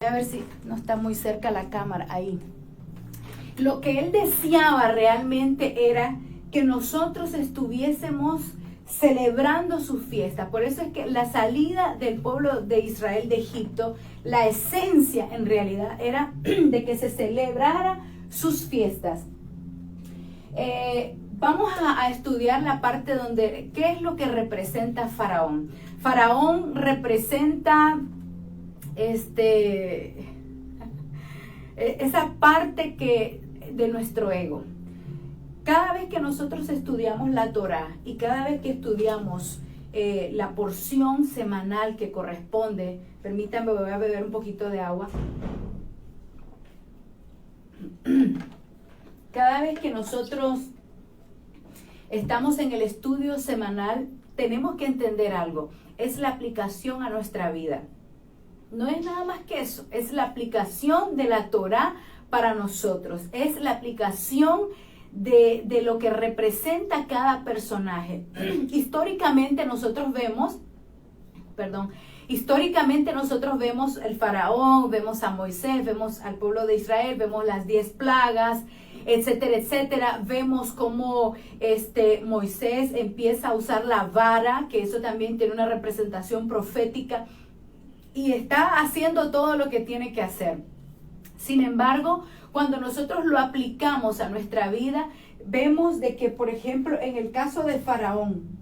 A ver si no está muy cerca la cámara ahí. Lo que él deseaba realmente era que nosotros estuviésemos celebrando su fiesta. Por eso es que la salida del pueblo de Israel de Egipto, la esencia en realidad era de que se celebrara sus fiestas. Vamos a estudiar la parte donde, ¿qué es lo que representa Faraón? Faraón representa esa parte de nuestro ego. Cada vez que nosotros estudiamos la Torá y cada vez que estudiamos la porción semanal que corresponde, permítanme, voy a beber un poquito de agua. Cada vez que nosotros estamos en el estudio semanal, tenemos que entender algo. Es la aplicación a nuestra vida. No es nada más que eso. Es la aplicación de la Torá para nosotros. Es la aplicación de lo que representa cada personaje. Históricamente nosotros vemos el faraón, vemos a Moisés, vemos al pueblo de Israel, vemos las 10 plagas, etcétera, etcétera. Vemos cómo Moisés empieza a usar la vara, que eso también tiene una representación profética, y está haciendo todo lo que tiene que hacer. Sin embargo, cuando nosotros lo aplicamos a nuestra vida, vemos de que, por ejemplo, en el caso de Faraón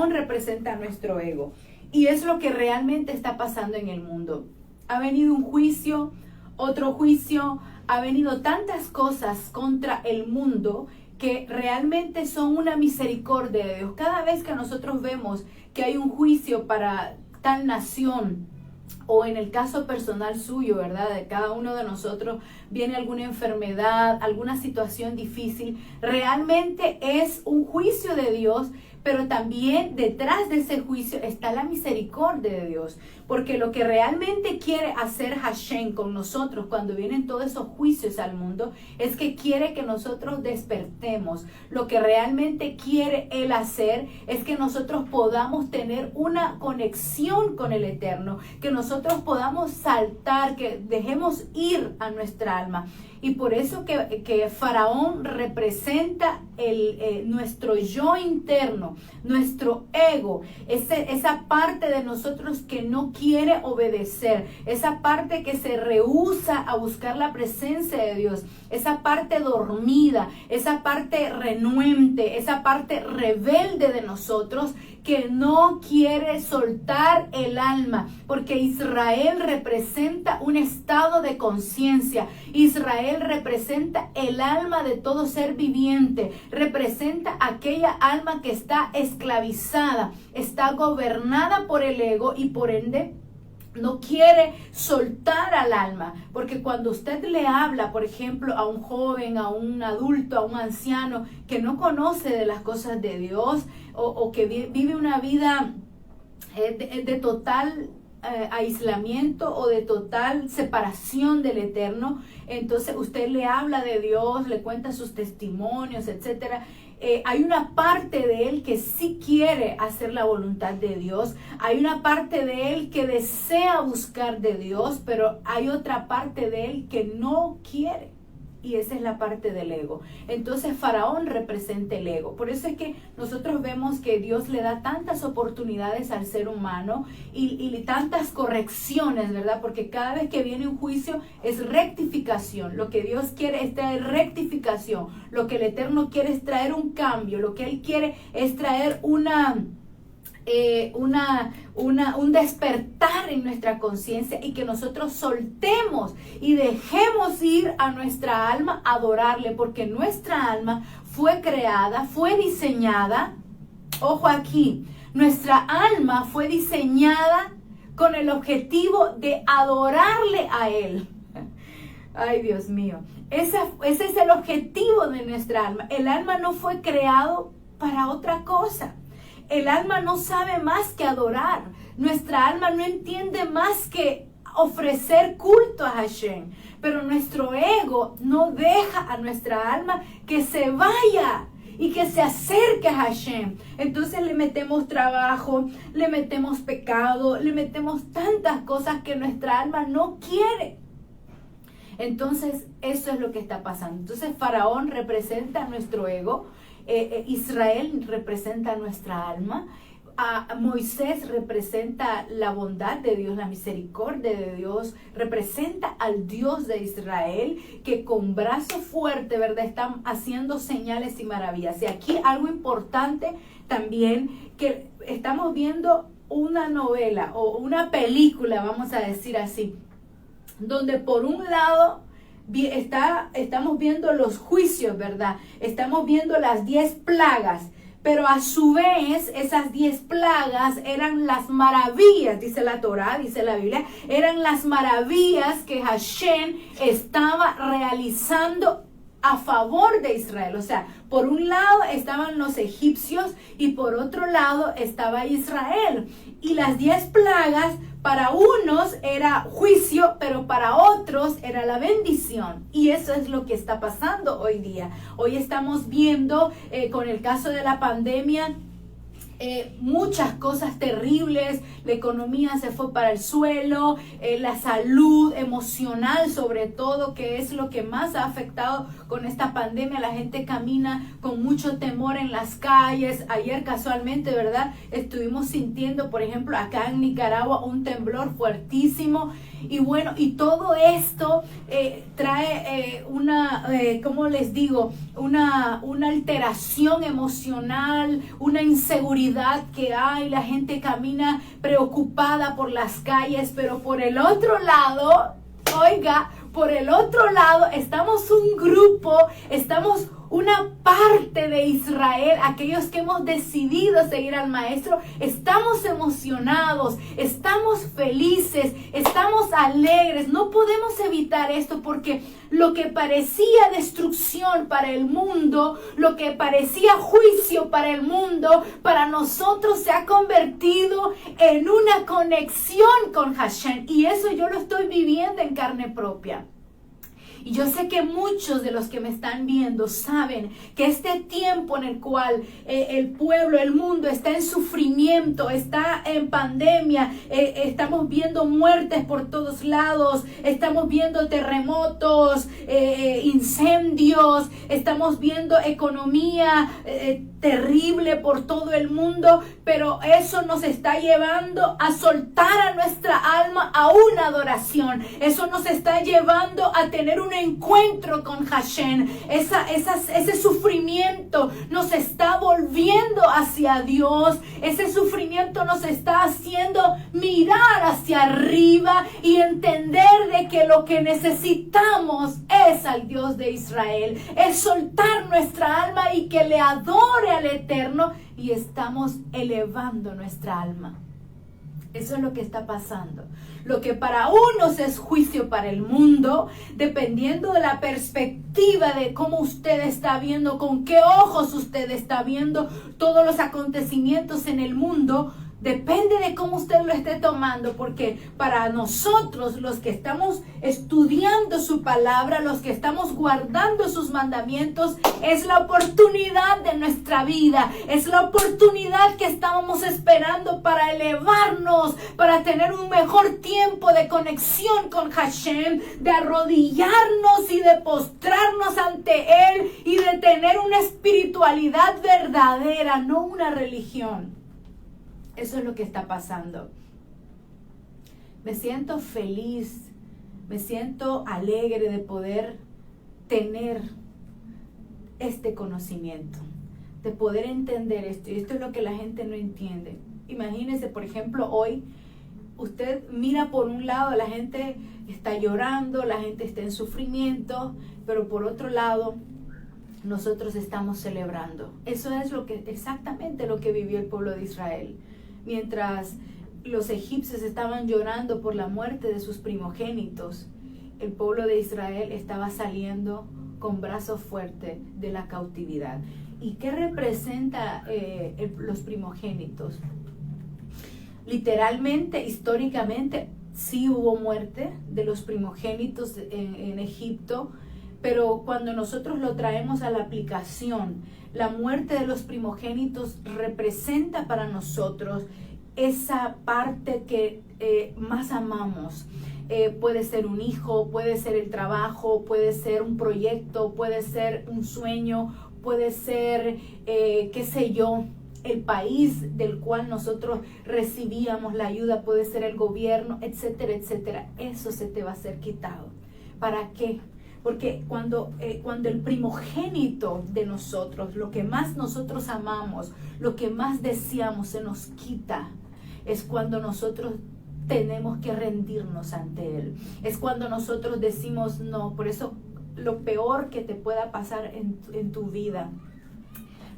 representa nuestro ego. Y es lo que realmente está pasando en el mundo. Ha venido un juicio, otro juicio, ha venido tantas cosas contra el mundo que realmente son una misericordia de Dios. Cada vez que nosotros vemos que hay un juicio para tal nación, o en el caso personal suyo, ¿verdad? De cada uno de nosotros viene alguna enfermedad, alguna situación difícil, realmente es un juicio de Dios, pero también detrás de ese juicio está la misericordia de Dios, porque lo que realmente quiere hacer Hashem con nosotros cuando vienen todos esos juicios al mundo, es que quiere que nosotros despertemos. Lo que realmente quiere Él hacer es que nosotros podamos tener una conexión con el Eterno, que nosotros podamos saltar, que dejemos ir a nuestra alma. Y por eso que Faraón representa nuestro yo interno, nuestro ego, esa parte de nosotros que no quiere obedecer, esa parte que se rehúsa a buscar la presencia de Dios, esa parte dormida, esa parte renuente, esa parte rebelde de nosotros que no quiere soltar el alma, porque Israel representa un estado de conciencia. Israel representa el alma de todo ser viviente, representa aquella alma que está esclavizada, está gobernada por el ego y por ende no quiere soltar al alma, porque cuando usted le habla, por ejemplo, a un joven, a un adulto, a un anciano que no conoce de las cosas de Dios o que vive una vida de total aislamiento o de total separación del Eterno, entonces usted le habla de Dios, le cuenta sus testimonios, etcétera. Hay una parte de él que sí quiere hacer la voluntad de Dios, hay una parte de él que desea buscar de Dios, pero hay otra parte de él que no quiere. Y esa es la parte del ego. Entonces Faraón representa el ego. Por eso es que nosotros vemos que Dios le da tantas oportunidades al ser humano y tantas correcciones, ¿verdad? Porque cada vez que viene un juicio es rectificación. Lo que Dios quiere es traer rectificación. Lo que el Eterno quiere es traer un cambio. Lo que Él quiere es traer un despertar en nuestra conciencia y que nosotros soltemos y dejemos ir a nuestra alma a adorarle, porque nuestra alma fue creada, fue diseñada, ojo aquí, nuestra alma fue diseñada con el objetivo de adorarle a Él. Ay, Dios mío, ese es el objetivo de nuestra alma. El alma no fue creado para otra cosa. El alma no sabe más que adorar. Nuestra alma no entiende más que ofrecer culto a Hashem. Pero nuestro ego no deja a nuestra alma que se vaya y que se acerque a Hashem. Entonces le metemos trabajo, le metemos pecado, le metemos tantas cosas que nuestra alma no quiere. Entonces eso es lo que está pasando. Entonces Faraón representa nuestro ego, Israel representa nuestra alma, Moisés representa la bondad de Dios, la misericordia de Dios, representa al Dios de Israel que con brazo fuerte, ¿verdad?, están haciendo señales y maravillas. Y aquí algo importante también, que estamos viendo una novela o una película, vamos a decir así, donde por un lado estamos viendo los juicios, ¿verdad? Estamos viendo las 10 plagas. Pero a su vez, esas 10 plagas eran las maravillas, dice la Torá, dice la Biblia, eran las maravillas que Hashem estaba realizando a favor de Israel. O sea, por un lado estaban los egipcios y por otro lado estaba Israel. Y las 10 plagas para unos era juicio, pero para otros era la bendición. Y eso es lo que está pasando hoy día. Hoy estamos viendo con el caso de la pandemia, muchas cosas terribles. La economía se fue para el suelo, la salud emocional sobre todo, que es lo que más ha afectado con esta pandemia. La gente camina con mucho temor en las calles. Ayer casualmente, ¿verdad?, estuvimos sintiendo, por ejemplo, acá en Nicaragua un temblor fuertísimo. Y bueno, y todo esto trae ¿cómo les digo? Una alteración emocional, una inseguridad que hay. La gente camina preocupada por las calles, pero por el otro lado, oiga, por el otro lado estamos un grupo, estamos una parte de Israel, aquellos que hemos decidido seguir al Maestro, estamos emocionados, estamos felices, estamos alegres. No podemos evitar esto, porque lo que parecía destrucción para el mundo, lo que parecía juicio para el mundo, para nosotros se ha convertido en una conexión con Hashem. Y eso yo lo estoy viviendo en carne propia. Y yo sé que muchos de los que me están viendo saben que este tiempo en el cual el pueblo, el mundo está en sufrimiento, está en pandemia, estamos viendo muertes por todos lados, estamos viendo terremotos, incendios, estamos viendo economía terrible por todo el mundo, pero eso nos está llevando a soltar a nuestra alma a una adoración. Eso nos está llevando a tener un encuentro con Hashem. Ese sufrimiento nos está volviendo hacia Dios. Ese sufrimiento nos está haciendo mirar hacia arriba y entender de que lo que necesitamos es al Dios de Israel. Es soltar nuestra alma y que le adore al Eterno, y estamos elevando nuestra alma. Eso es lo que está pasando. Lo que para unos es juicio para el mundo, dependiendo de la perspectiva de cómo usted está viendo, con qué ojos usted está viendo todos los acontecimientos en el mundo, depende de cómo usted lo esté tomando, porque para nosotros, los que estamos estudiando su palabra, los que estamos guardando sus mandamientos, es la oportunidad de nuestra vida, es la oportunidad que estábamos esperando para elevarnos, para tener un mejor tiempo de conexión con Hashem, de arrodillarnos y de postrarnos ante Él y de tener una espiritualidad verdadera, no una religión. Eso es lo que está pasando. Me siento feliz, me siento alegre de poder tener este conocimiento, de poder entender esto. Y esto es lo que la gente no entiende. Imagínense, por ejemplo, hoy usted mira por un lado, la gente está llorando, la gente está en sufrimiento, pero por otro lado, nosotros estamos celebrando. Eso es exactamente lo que vivió el pueblo de Israel. Mientras los egipcios estaban llorando por la muerte de sus primogénitos, el pueblo de Israel estaba saliendo con brazo fuerte de la cautividad. ¿Y qué representa los primogénitos? Literalmente, históricamente, sí hubo muerte de los primogénitos en Egipto, Pero cuando nosotros lo traemos a la aplicación, la muerte de los primogénitos representa para nosotros esa parte que más amamos. Puede ser un hijo, puede ser el trabajo, puede ser un proyecto, puede ser un sueño, puede ser, qué sé yo, el país del cual nosotros recibíamos la ayuda, puede ser el gobierno, etcétera, etcétera. Eso se te va a ser quitado. ¿Para qué? Porque cuando el primogénito de nosotros, lo que más nosotros amamos, lo que más deseamos, se nos quita, es cuando nosotros tenemos que rendirnos ante Él. Es cuando nosotros decimos no. Por eso lo peor que te pueda pasar en tu vida,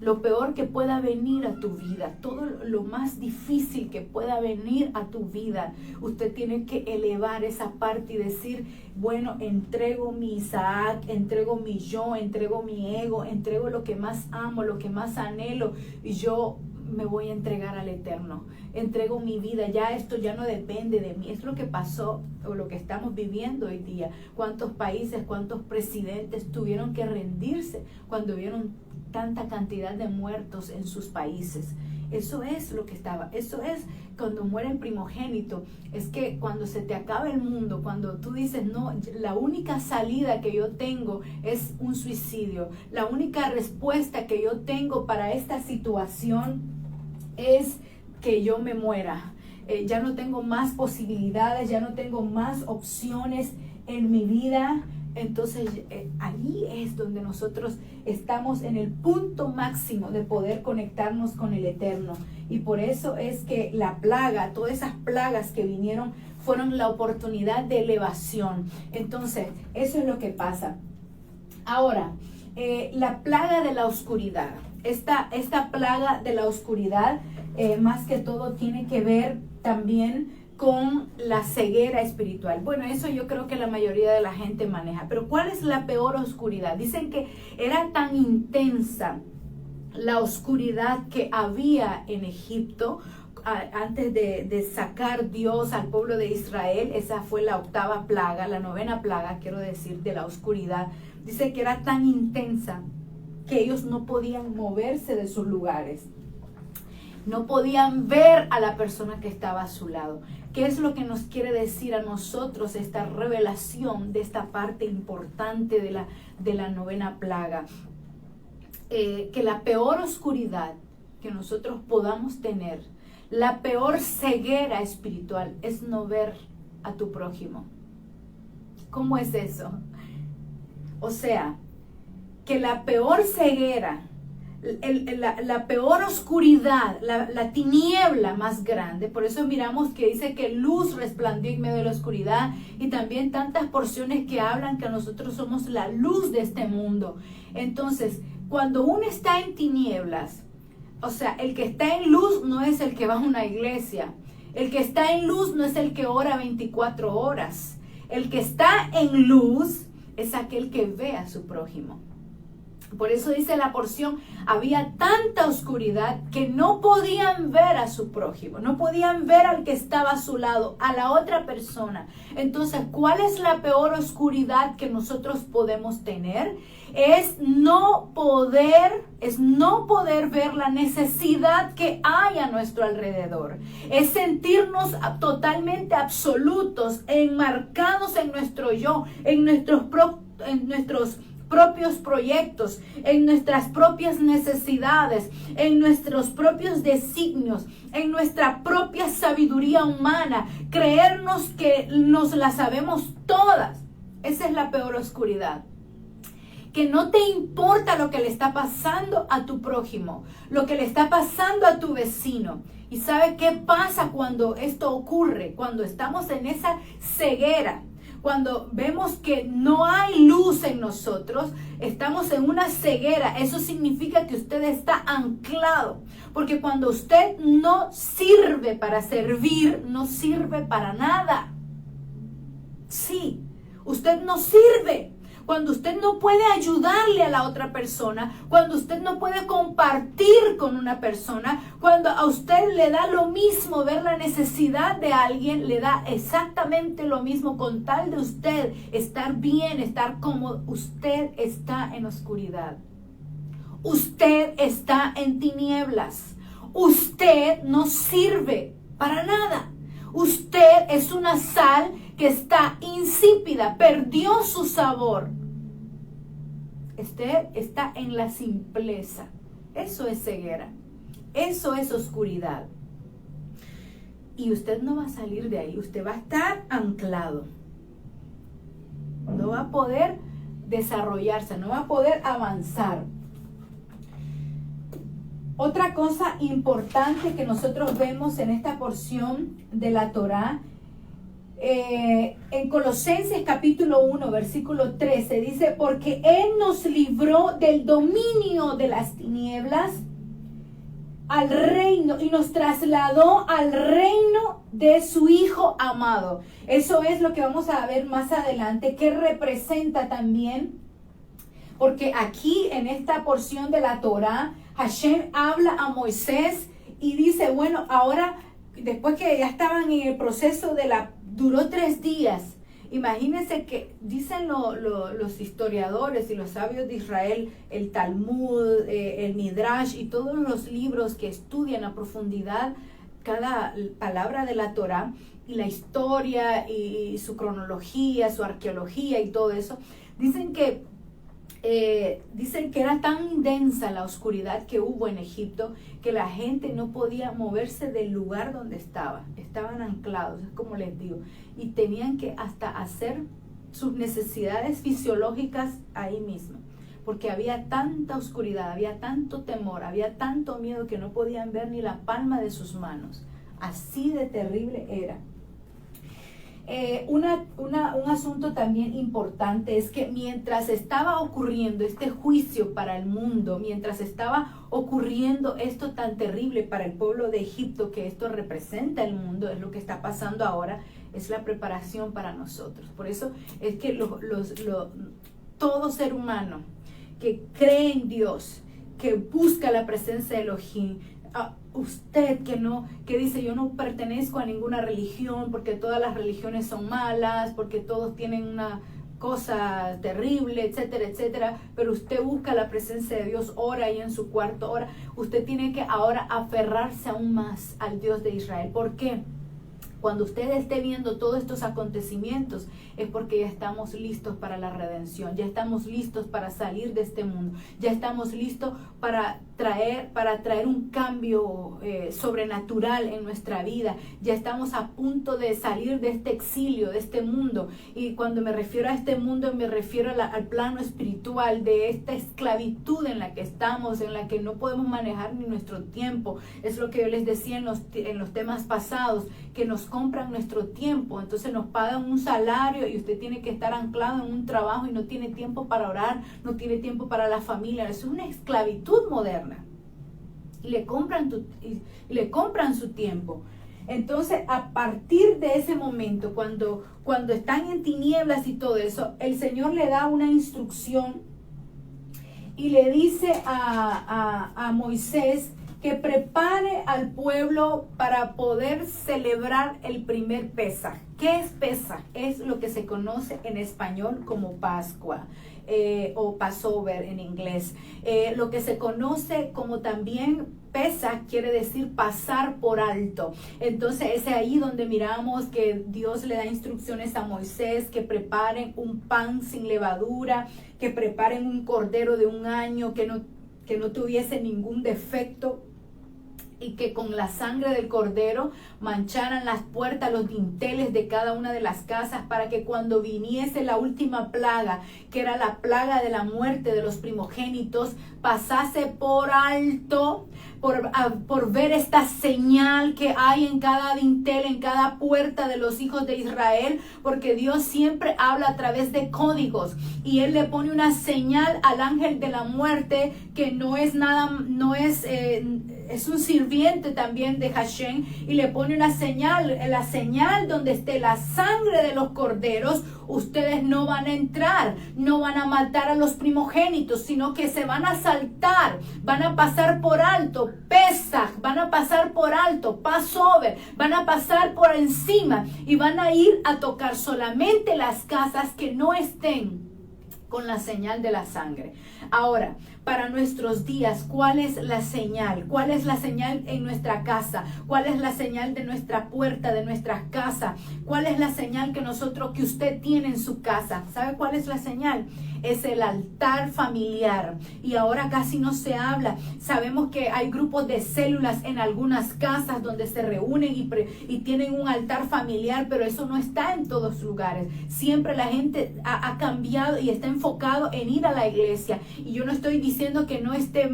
lo peor que pueda venir a tu vida, todo lo más difícil que pueda venir a tu vida, usted tiene que elevar esa parte y decir, bueno, entrego mi Isaac, entrego mi yo, entrego mi ego, entrego lo que más amo, lo que más anhelo, y yo me voy a entregar al Eterno. Entrego mi vida, ya esto ya no depende de mí. Es lo que pasó o lo que estamos viviendo hoy día. ¿Cuántos países, cuántos presidentes tuvieron que rendirse cuando vieron tanta cantidad de muertos en sus países? Eso es lo que estaba. Eso es cuando muere el primogénito. Es que cuando se te acaba el mundo, cuando tú dices, no, la única salida que yo tengo es un suicidio. La única respuesta que yo tengo para esta situación es que yo me muera. Ya no tengo más posibilidades, ya no tengo más opciones en mi vida. Entonces ahí es donde nosotros estamos en el punto máximo de poder conectarnos con el Eterno. Y por eso es que la plaga, todas esas plagas que vinieron, fueron la oportunidad de elevación. Entonces eso es lo que pasa. Ahora, la plaga de la oscuridad. Esta plaga de la oscuridad más que todo tiene que ver también con la ceguera espiritual. Bueno, eso yo creo que la mayoría de la gente maneja. Pero ¿cuál es la peor oscuridad? Dicen que era tan intensa la oscuridad que había en Egipto antes de sacar Dios al pueblo de Israel. Esa fue la octava plaga, la novena plaga, quiero decir, de la oscuridad. Dice que era tan intensa que ellos no podían moverse de sus lugares. No podían ver a la persona que estaba a su lado. ¿Qué es lo que nos quiere decir a nosotros esta revelación de esta parte importante de la novena plaga? Que la peor oscuridad que nosotros podamos tener, la peor ceguera espiritual, es no ver a tu prójimo. ¿Cómo es eso? O sea, que la peor ceguera, la peor oscuridad, la tiniebla más grande, por eso miramos que dice que luz resplandeció en medio de la oscuridad, y también tantas porciones que hablan que nosotros somos la luz de este mundo. Entonces, cuando uno está en tinieblas, o sea, el que está en luz no es el que va a una iglesia, el que está en luz no es el que ora 24 horas, el que está en luz es aquel que ve a su prójimo. Por eso dice la porción, había tanta oscuridad que no podían ver a su prójimo, no podían ver al que estaba a su lado, a la otra persona. Entonces, ¿cuál es la peor oscuridad que nosotros podemos tener? Es no poder ver la necesidad que hay a nuestro alrededor. Es sentirnos totalmente absolutos, enmarcados en nuestro yo, en nuestros propios proyectos, en nuestras propias necesidades, en nuestros propios designios, en nuestra propia sabiduría humana, creernos que nos la sabemos todas. Esa es la peor oscuridad. Que no te importa lo que le está pasando a tu prójimo, lo que le está pasando a tu vecino. ¿Y sabe qué pasa cuando esto ocurre? Cuando estamos en esa ceguera. Cuando vemos que no hay luz en nosotros, estamos en una ceguera. Eso significa que usted está anclado. Porque cuando usted no sirve para servir, no sirve para nada. Sí, usted no sirve. cuando usted no puede ayudarle a la otra persona, cuando usted no puede compartir con una persona, cuando a usted le da lo mismo ver la necesidad de alguien, le da exactamente lo mismo con tal de usted estar bien, estar cómodo, usted está en oscuridad. Usted está en tinieblas. Usted no sirve para nada. Usted es una sal que está insípida, perdió su sabor. Usted está en la simpleza. Eso es ceguera. Eso es oscuridad. Y usted no va a salir de ahí. Usted va a estar anclado. No va a poder desarrollarse, no va a poder avanzar. Otra cosa importante que nosotros vemos en esta porción de la Torá, en Colosenses capítulo 1, versículo 13, dice, porque Él nos libró del dominio de las tinieblas al reino y nos trasladó al reino de su Hijo amado. Eso es lo que vamos a ver más adelante, que representa también, porque aquí en esta porción de la Torá, Hashem habla a Moisés y dice, bueno, ahora, después que ya estaban en el proceso duró 3 días. Imagínense que dicen los historiadores y los sabios de Israel, el Talmud, el Midrash y todos los libros que estudian a profundidad cada palabra de la Torá y la historia y su cronología, su arqueología y todo eso, dicen que era tan densa la oscuridad que hubo en Egipto que la gente no podía moverse del lugar donde estaban anclados, es como les digo, y tenían que hasta hacer sus necesidades fisiológicas ahí mismo, porque había tanta oscuridad, había tanto temor, había tanto miedo que no podían ver ni la palma de sus manos. Así de terrible era. Un asunto también importante es que mientras estaba ocurriendo este juicio para el mundo, mientras estaba ocurriendo esto tan terrible para el pueblo de Egipto, que esto representa el mundo, es lo que está pasando ahora, es la preparación para nosotros. Por eso es que todo ser humano que cree en Dios, que busca la presencia de Elohim, usted que dice yo no pertenezco a ninguna religión porque todas las religiones son malas, porque todos tienen una cosa terrible, etcétera, etcétera, pero usted busca la presencia de Dios, ora ahí en su cuarto, ora, usted tiene que ahora aferrarse aún más al Dios de Israel. ¿Por qué? Cuando usted esté viendo todos estos acontecimientos es porque ya estamos listos para la redención, ya estamos listos para salir de este mundo, ya estamos listos para traer un cambio sobrenatural en nuestra vida, ya estamos a punto de salir de este exilio, de este mundo. Y cuando me refiero a este mundo me refiero al plano espiritual, de esta esclavitud en la que estamos, en la que no podemos manejar ni nuestro tiempo. Es lo que yo les decía en los temas pasados, que nos compran nuestro tiempo, entonces nos pagan un salario y usted tiene que estar anclado en un trabajo y no tiene tiempo para orar, no tiene tiempo para la familia. Es una esclavitud moderna y le compran su tiempo. Entonces, a partir de ese momento, cuando están en tinieblas y todo eso, el Señor le da una instrucción y le dice a Moisés que prepare al pueblo para poder celebrar el primer Pesaj. ¿Qué es Pesaj? Es lo que se conoce en español como Pascua o Passover en inglés. Lo que se conoce como también Pesaj quiere decir pasar por alto. Entonces es ahí donde miramos que Dios le da instrucciones a Moisés que preparen un pan sin levadura, que preparen un cordero de 1 año que no tuviese ningún defecto, y que con la sangre del cordero mancharan las puertas, los dinteles de cada una de las casas, para que cuando viniese la última plaga, que era la plaga de la muerte de los primogénitos, pasase por alto, por ver esta señal que hay en cada dintel, en cada puerta de los hijos de Israel, porque Dios siempre habla a través de códigos, y Él le pone una señal al ángel de la muerte que no es es un sirviente también de Hashem y le pone una señal, la señal donde esté la sangre de los corderos, ustedes no van a entrar, no van a matar a los primogénitos, sino que se van a saltar, van a pasar por alto, Pesaj, van a pasar por alto, Passover, van a pasar por encima y van a ir a tocar solamente las casas que no estén con la señal de la sangre. Ahora, para nuestros días, ¿cuál es la señal? ¿Cuál es la señal en nuestra casa? ¿Cuál es la señal de nuestra puerta, de nuestra casa? ¿Cuál es la señal que usted tiene en su casa? ¿Sabe cuál es la señal? Es el altar familiar. Y ahora casi no se habla. Sabemos que hay grupos de células en algunas casas donde se reúnen y tienen un altar familiar, pero eso no está en todos lugares. Siempre la gente ha cambiado y está enfocado en ir a la iglesia. Y yo no estoy diciendo que no esté,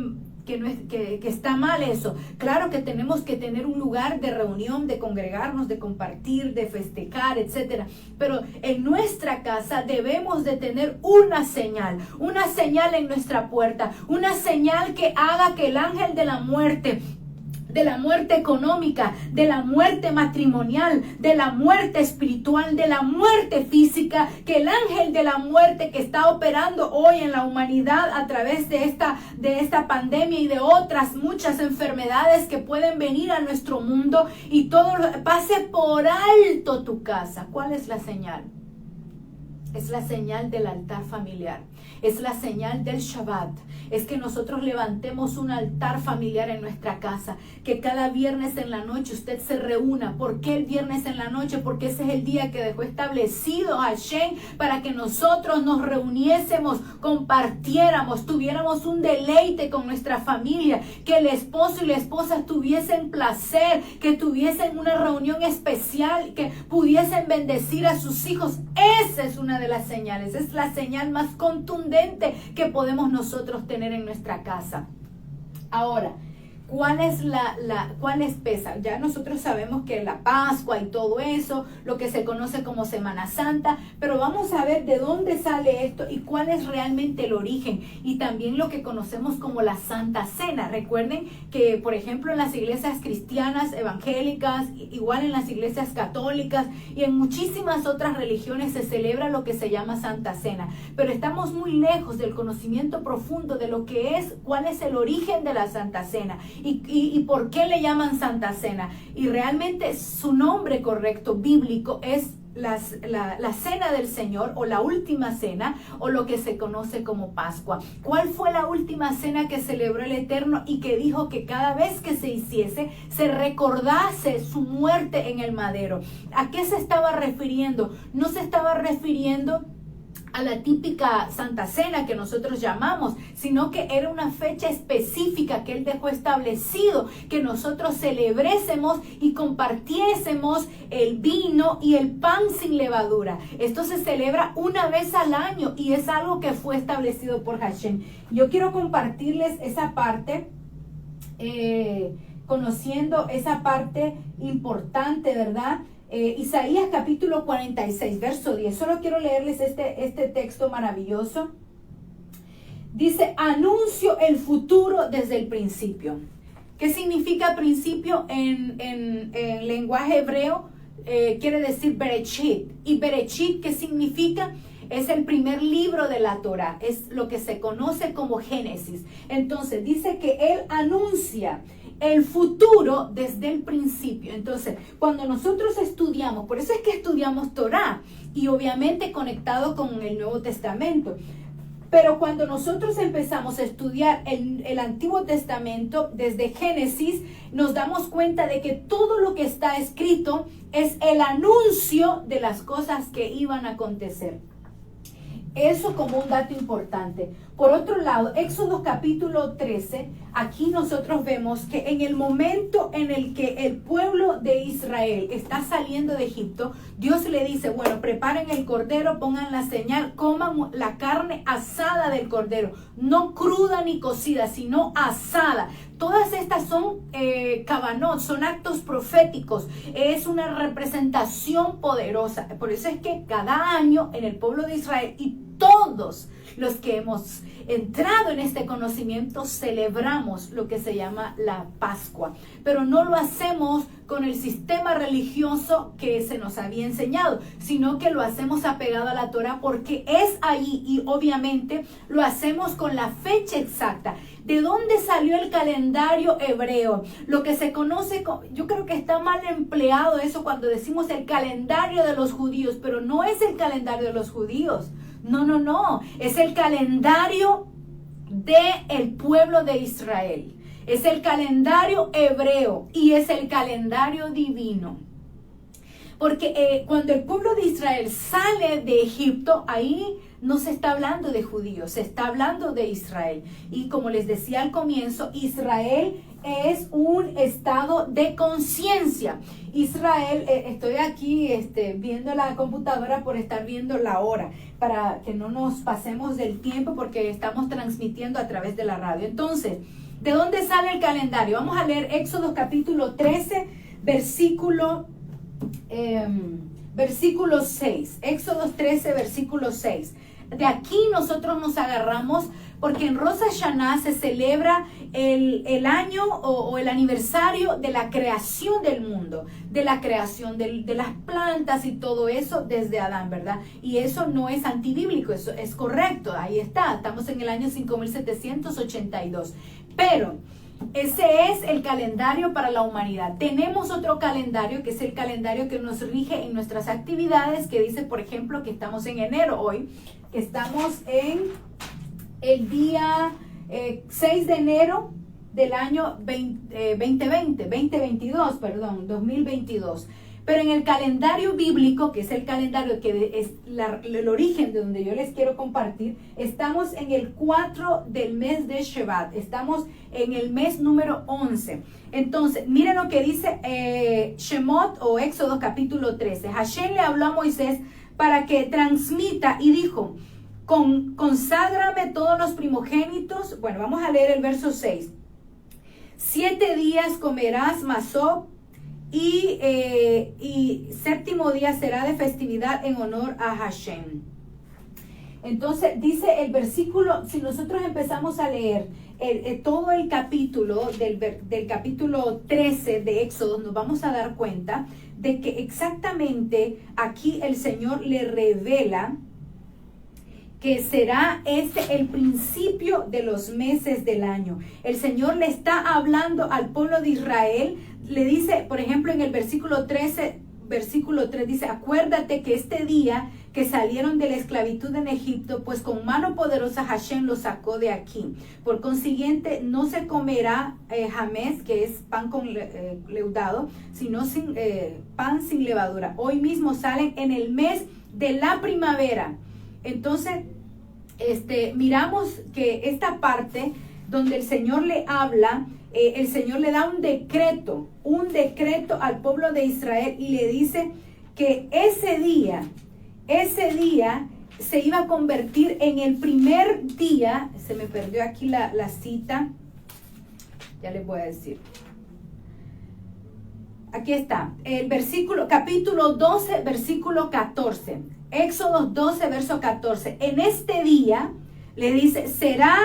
que está mal eso. Claro que tenemos que tener un lugar de reunión, de congregarnos, de compartir, de festejar, etcétera. Pero en nuestra casa debemos de tener una señal en nuestra puerta, una señal que haga que el ángel de la muerte económica, de la muerte matrimonial, de la muerte espiritual, de la muerte física, que el ángel de la muerte que está operando hoy en la humanidad a través de esta pandemia y de otras muchas enfermedades que pueden venir a nuestro mundo y todo pase por alto tu casa. ¿Cuál es la señal? Es la señal del altar familiar. Es la señal del Shabbat. Es que nosotros levantemos un altar familiar en nuestra casa. Que cada viernes en la noche usted se reúna. ¿Por qué el viernes en la noche? Porque ese es el día que dejó establecido Hashem para que nosotros nos reuniésemos, compartiéramos, tuviéramos un deleite con nuestra familia. Que el esposo y la esposa tuviesen placer, que tuviesen una reunión especial, que pudiesen bendecir a sus hijos. Esa es una de las señales. Es la señal más contundente que podemos nosotros tener en nuestra casa. Ahora, ¿cuál es Pesaj? Ya nosotros sabemos que la Pascua y todo eso, lo que se conoce como Semana Santa, pero vamos a ver de dónde sale esto y cuál es realmente el origen y también lo que conocemos como la Santa Cena. Recuerden que, por ejemplo, en las iglesias cristianas, evangélicas, igual en las iglesias católicas y en muchísimas otras religiones se celebra lo que se llama Santa Cena, pero estamos muy lejos del conocimiento profundo de lo que es, cuál es el origen de la Santa Cena. ¿Y por qué le llaman Santa Cena? Y realmente su nombre correcto bíblico es la Cena del Señor o la Última Cena o lo que se conoce como Pascua. ¿Cuál fue la última cena que celebró el Eterno y que dijo que cada vez que se hiciese se recordase su muerte en el madero? ¿A qué se estaba refiriendo? No se estaba refiriendo a la típica Santa Cena que nosotros llamamos, sino que era una fecha específica que Él dejó establecido, que nosotros celebrésemos y compartiésemos el vino y el pan sin levadura. Esto se celebra una vez al año y es algo que fue establecido por Hashem. Yo quiero compartirles esa parte, conociendo esa parte importante, ¿verdad? Isaías capítulo 46, verso 10. Solo quiero leerles este texto maravilloso. Dice, anuncio el futuro desde el principio. ¿Qué significa principio en lenguaje hebreo? Quiere decir Bereshit. ¿Y Bereshit qué significa? Es el primer libro de la Torah. Es lo que se conoce como Génesis. Entonces dice que Él anuncia el futuro desde el principio. Entonces, cuando nosotros estudiamos, por eso es que estudiamos Torah y obviamente conectado con el Nuevo Testamento. Pero cuando nosotros empezamos a estudiar el Antiguo Testamento desde Génesis, nos damos cuenta de que todo lo que está escrito es el anuncio de las cosas que iban a acontecer. Eso como un dato importante. Por otro lado, Éxodo capítulo 13, aquí nosotros vemos que en el momento en el que el pueblo de Israel está saliendo de Egipto, Dios le dice, bueno, preparen el cordero, pongan la señal, coman la carne asada del cordero, no cruda ni cocida, sino asada. Todas estas son cabanot, son actos proféticos, es una representación poderosa. Por eso es que cada año en el pueblo de Israel y todos los que hemos entrado en este conocimiento celebramos lo que se llama la Pascua, pero no lo hacemos con el sistema religioso que se nos había enseñado, sino que lo hacemos apegado a la Torah porque es ahí, y obviamente lo hacemos con la fecha exacta. ¿De dónde salió el calendario hebreo? Lo que se conoce, yo creo que está mal empleado eso cuando decimos el calendario de los judíos, pero no es el calendario de los judíos. No, es el calendario del pueblo de Israel. Es el calendario hebreo y es el calendario divino. Porque cuando el pueblo de Israel sale de Egipto, ahí no se está hablando de judíos, se está hablando de Israel. Y como les decía al comienzo, Israel es un estado de conciencia. Israel, estoy aquí viendo la computadora por estar viendo la hora, para que no nos pasemos del tiempo porque estamos transmitiendo a través de la radio. Entonces, ¿de dónde sale el calendario? Vamos a leer Éxodo capítulo 13, versículo 6. Éxodo 13, versículo 6. De aquí nosotros nos agarramos porque en Rosh Hashanah se celebra el año o el aniversario de la creación del mundo, de la creación de las plantas y todo eso desde Adán, ¿verdad? Y eso no es antibíblico, eso es correcto, ahí está, estamos en el año 5782. Pero ese es el calendario para la humanidad. Tenemos otro calendario que es el calendario que nos rige en nuestras actividades, que dice, por ejemplo, que estamos en enero hoy, que estamos en el día 6 de enero del año 2022. Pero en el calendario bíblico, que es el calendario que es el origen de donde yo les quiero compartir, estamos en el 4 del mes de Shevat, estamos en el mes número 11. Entonces, miren lo que dice Shemot o Éxodo capítulo 13. Hashem le habló a Moisés para que transmita y dijo, conságrame todos los primogénitos. Bueno, vamos a leer el verso 6. 7 días comerás masó y séptimo día será de festividad en honor a Hashem. Entonces dice el versículo, si nosotros empezamos a leer todo el capítulo del capítulo 13 de Éxodo, nos vamos a dar cuenta de que exactamente aquí el Señor le revela que será el principio de los meses del año. El Señor le está hablando al pueblo de Israel, le dice, por ejemplo, en el versículo 13, versículo 3 dice, acuérdate que este día que salieron de la esclavitud en Egipto, pues con mano poderosa Hashem los sacó de aquí. Por consiguiente, no se comerá jamés, que es pan con leudado, sino pan sin levadura. Hoy mismo salen en el mes de la primavera. Entonces, miramos que esta parte donde el Señor le habla, el Señor le da un decreto al pueblo de Israel y le dice que ese día se iba a convertir en el primer día. Se me perdió aquí la cita, ya les voy a decir. Aquí está, el capítulo 12, versículo 14. Éxodo 12, verso 14. En este día, le dice, será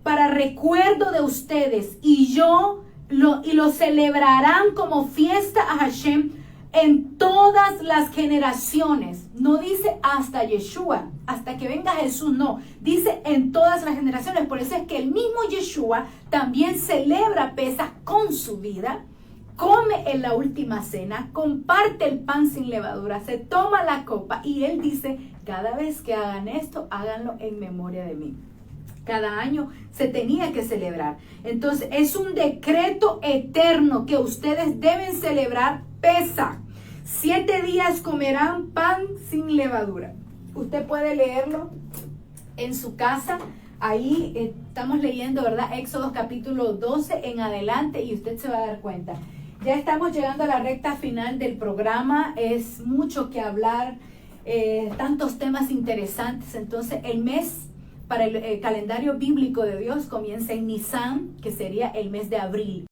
para recuerdo de ustedes y lo celebrarán como fiesta a Hashem en todas las generaciones. No dice hasta Yeshua, hasta que venga Jesús, no. Dice en todas las generaciones. Por eso es que el mismo Yeshua también celebra Pesaj con su vida. Come en la última cena, comparte el pan sin levadura, se toma la copa y él dice, cada vez que hagan esto, háganlo en memoria de mí. Cada año se tenía que celebrar. Entonces es un decreto eterno que ustedes deben celebrar Pesaj. 7 días comerán pan sin levadura. Usted puede leerlo en su casa. Ahí estamos leyendo, ¿verdad? Éxodo capítulo 12 en adelante y usted se va a dar cuenta. Ya estamos llegando a la recta final del programa, es mucho que hablar, tantos temas interesantes. Entonces el mes para el calendario bíblico de Dios comienza en Nisan, que sería el mes de abril.